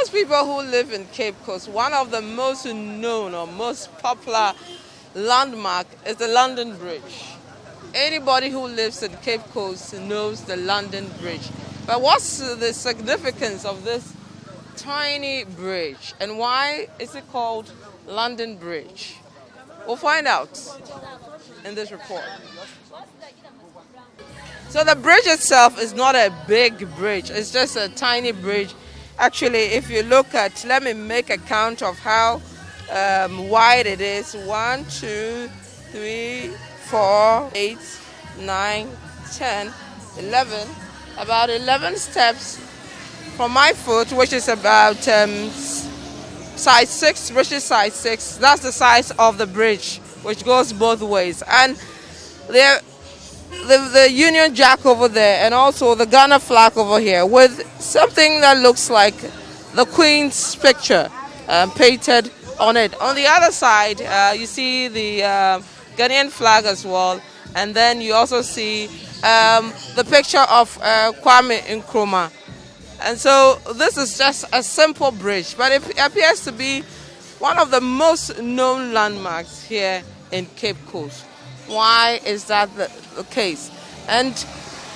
most people who live in Cape Coast, one of the most known or most popular landmark is the London Bridge. Anybody who lives in Cape Coast knows the London Bridge. But what's the significance of this tiny bridge and why is it called London Bridge? We'll find out in this report. So the bridge itself is not a big bridge, it's just a tiny bridge. Actually, if you look at, let me make a count of how wide it is. 1, 2, 3, 4, 8, 9, 10, 11. About 11 steps from my foot, which is about size 6, bridge is size 6. That's the size of the bridge, which goes both ways. And the Union Jack over there and also the Ghana flag over here with something that looks like the Queen's picture painted on it. On the other side, you see the Ghanaian flag as well. And then you also see the picture of Kwame Nkrumah. And so this is just a simple bridge, but it appears to be one of the most known landmarks here in Cape Coast. Why is that the case? And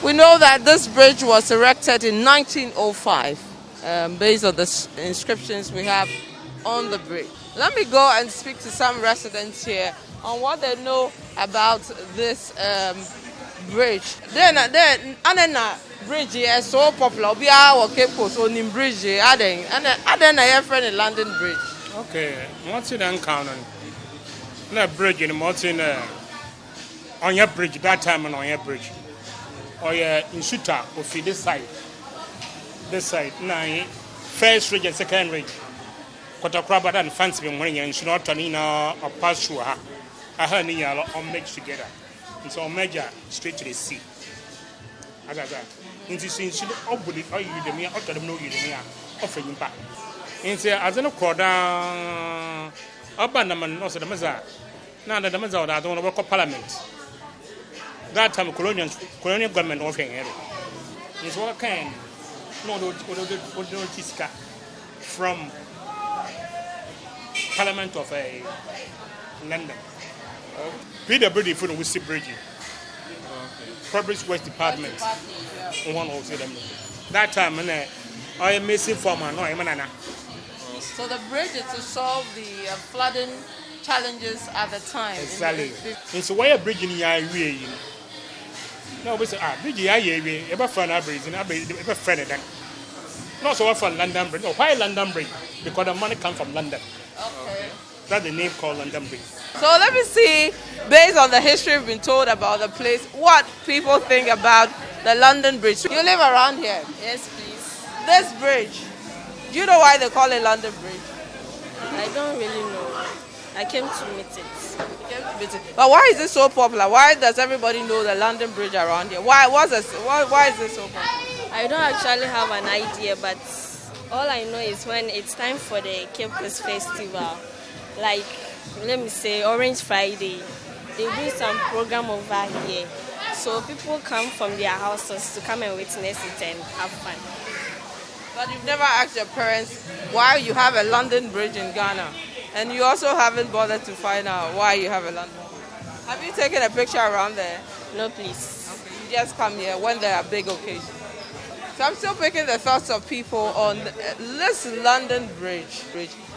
we know that this bridge was erected in 1905 based on the inscriptions we have on the bridge. Let me go and speak to some residents here on what they know about this bridge. Then Anena bridge is so popular. We are Cape Coast on bridge. Aden I friend London Bridge. Okay, what's it encounter? Na bridge in Martin on your bridge that time on your bridge. Or in Suta of this side. This side. Now first ridge and second ridge. Kotakraba and fancy when you should not turn in or pass through her. I heard me all mixed together. It's all major straight to the sea. As I into saying, she obviously are you the mere, out of them know you the mere, offering back. And say, as an accorda, abandonment, no, the Mazar. Now that the Mazar, I don't work of parliament. That time, colonial government offering it. It's what kind, no, from Parliament of London. Peter Brady for the Whistle Bridge. Public West Department. One also them. That time, I am missing from no, So the bridge is to solve the flooding challenges at the time. Exactly. It's why a bridge in the area. No, we say, bridge in the area, ever friend a bridge, and ever friend of them. Not so often London Bridge. No, why London Bridge? Because the money comes from London. Okay. That's the name called London Bridge. So let me see, based on the history we've been told about the place, what people think about the London Bridge. You live around here? Yes, please. This bridge, do you know why they call it London Bridge? I don't really know. I came to meet it. But why is it so popular? Why does everybody know the London Bridge around here? Why is it so popular? I don't actually have an idea, but all I know is when it's time for the Cape Coast Festival, like, let me say, Orange Friday, they do some program over here. So people come from their houses to come and witness it and have fun. But you've never asked your parents why you have a London Bridge in Ghana. And you also haven't bothered to find out why you have a London Bridge. Have you taken a picture around there? No, please. Okay, you just come here when there are big occasions. So I'm still picking the thoughts of people on this London Bridge.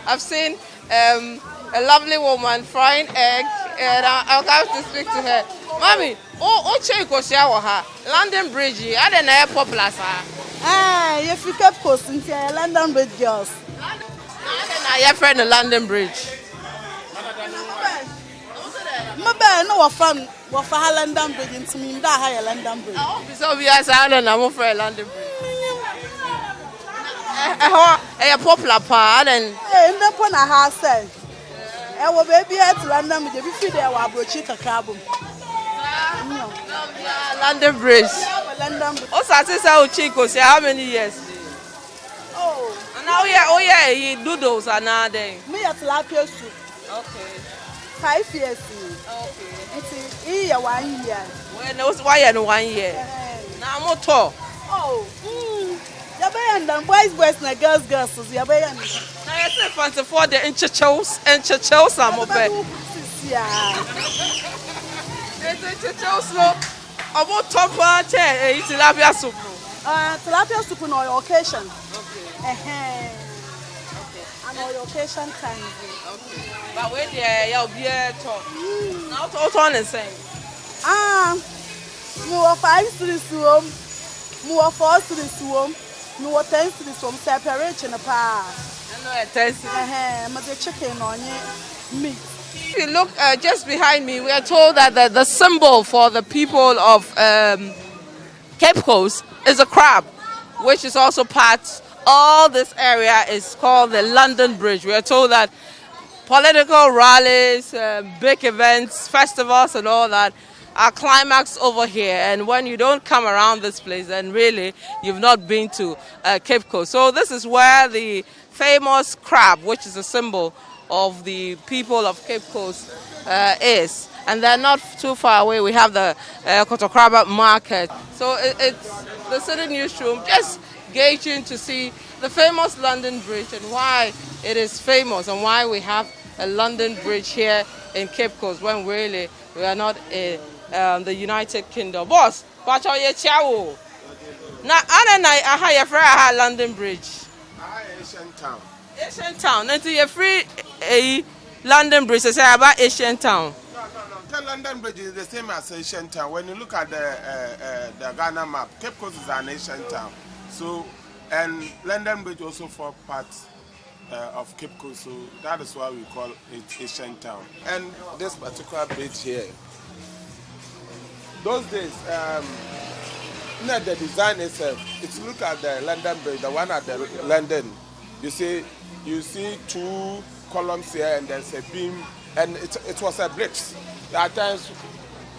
I've seen a lovely woman frying egg, and I'll have to speak to her. Mommy, London Bridge, I don't know popular. If you kept posting here, London Bridge girls. I have friend the London Bridge. My no fun. What for London Bridge into me? That higher London Bridge. So we are silent. I'm for a London Bridge. A popular part and in the point I have said, I will be at London Bridge. If you there, I will check a carbon. London Bridge. London Bridge. Also, I say, Chico, say how many years? Oh, and now he doodles are now there. Me at Lapia soup. Okay. 5 years. Okay. It's here 1 year. When it was why in 1 year. Now I'm tall. Oh, you Yabayan, boys, and girls, Yabayan. I say fancy for the inch some of it. Yeah. Inch no. About top one, tilapia soup. Tilapia soup on your occasion. Okay. And on your occasion time. Okay. But wait there, you'll be a talk. Now, what on and saying? More 5 to this room, more 4 to this room, more 10 to this room, separate in a par. I know it tastes. But the chicken on meat. If you look just behind me, we are told that the symbol for the people of Cape Coast is a crab, which is also part. All this area is called the London Bridge. We are told that political rallies, big events, festivals, and all that are climaxed over here. And when you don't come around this place, then really you've not been to Cape Coast. So this is where the famous crab, which is a symbol of the people of Cape Coast, is. And then not too far away, we have the Kotokraba market. So it's the Citi Newsroom, just gauging to see the famous London Bridge and why it is famous and why we have a London Bridge here in Cape Coast when really we are not in the United Kingdom. Boss, watch out your chow. Now, I have a London Bridge. Asian town. Asian town. Until you're free a London Bridge, I say about Asian town. No. The London Bridge is the same as Asian town. When you look at the Ghana map, Cape Coast is an Asian town. So, and London Bridge also forms part of Cape Coast. So that is why we call it Asian town. And this particular bridge here, those days, the design itself. If you look at the London Bridge, the one at the London, you see 2 columns here and there's a beam, and it was a bricks. At times,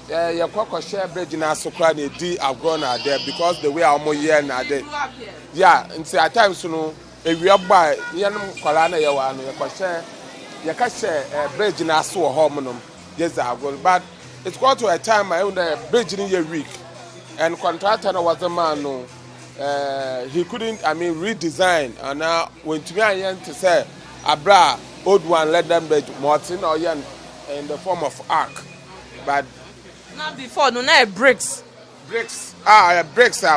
your Coco share bridge in Asokran, have gone out there because the way I'm here now. Yeah, and at times, if you are by Yanum Colana, you can share a bridge in Aso home. Yes, I will, but it's got to a time I own a bridge in a week, and contractor was a man. He couldn't, redesign, and now when to me I to say, Abra, old one, let them bridge Martin or Yan in the form of arc, but not before, no, bricks. Bricks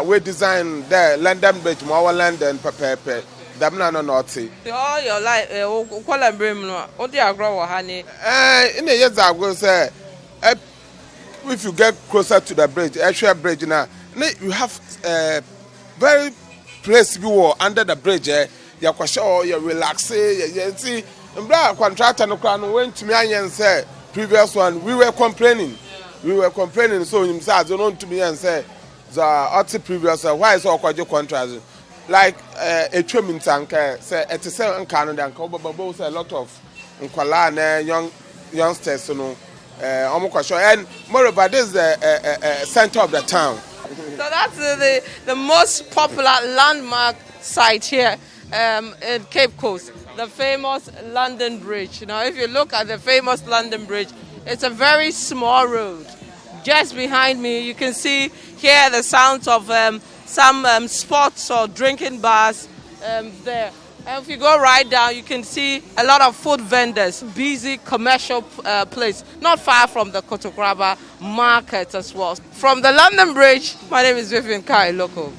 we design the London Bridge, more London, Pepe, Damna no naughty. All your life, call and brim, what do you grow, honey? In the years I will say, if you get closer to the bridge, actual bridge now, you have very place view under the bridge. You can show you relax, you see. And black contractor no crown went to me and said, previous one, we were complaining. So himself don't to me and say, the previous why is all quite your contract? Like a trimming tank, say at the 7 Canada and both a lot of young youngsters, and moreover, this is the center of the town. So that's the most popular landmark site here in Cape Coast, the famous London Bridge. Now, if you look at the famous London Bridge, it's a very small road. Just behind me, you can hear the sounds of some spots or drinking bars there. And if you go right down, you can see a lot of food vendors, busy commercial place, not far from the Kotokraba market as well. From the London Bridge, my name is Vivian Kai Loco.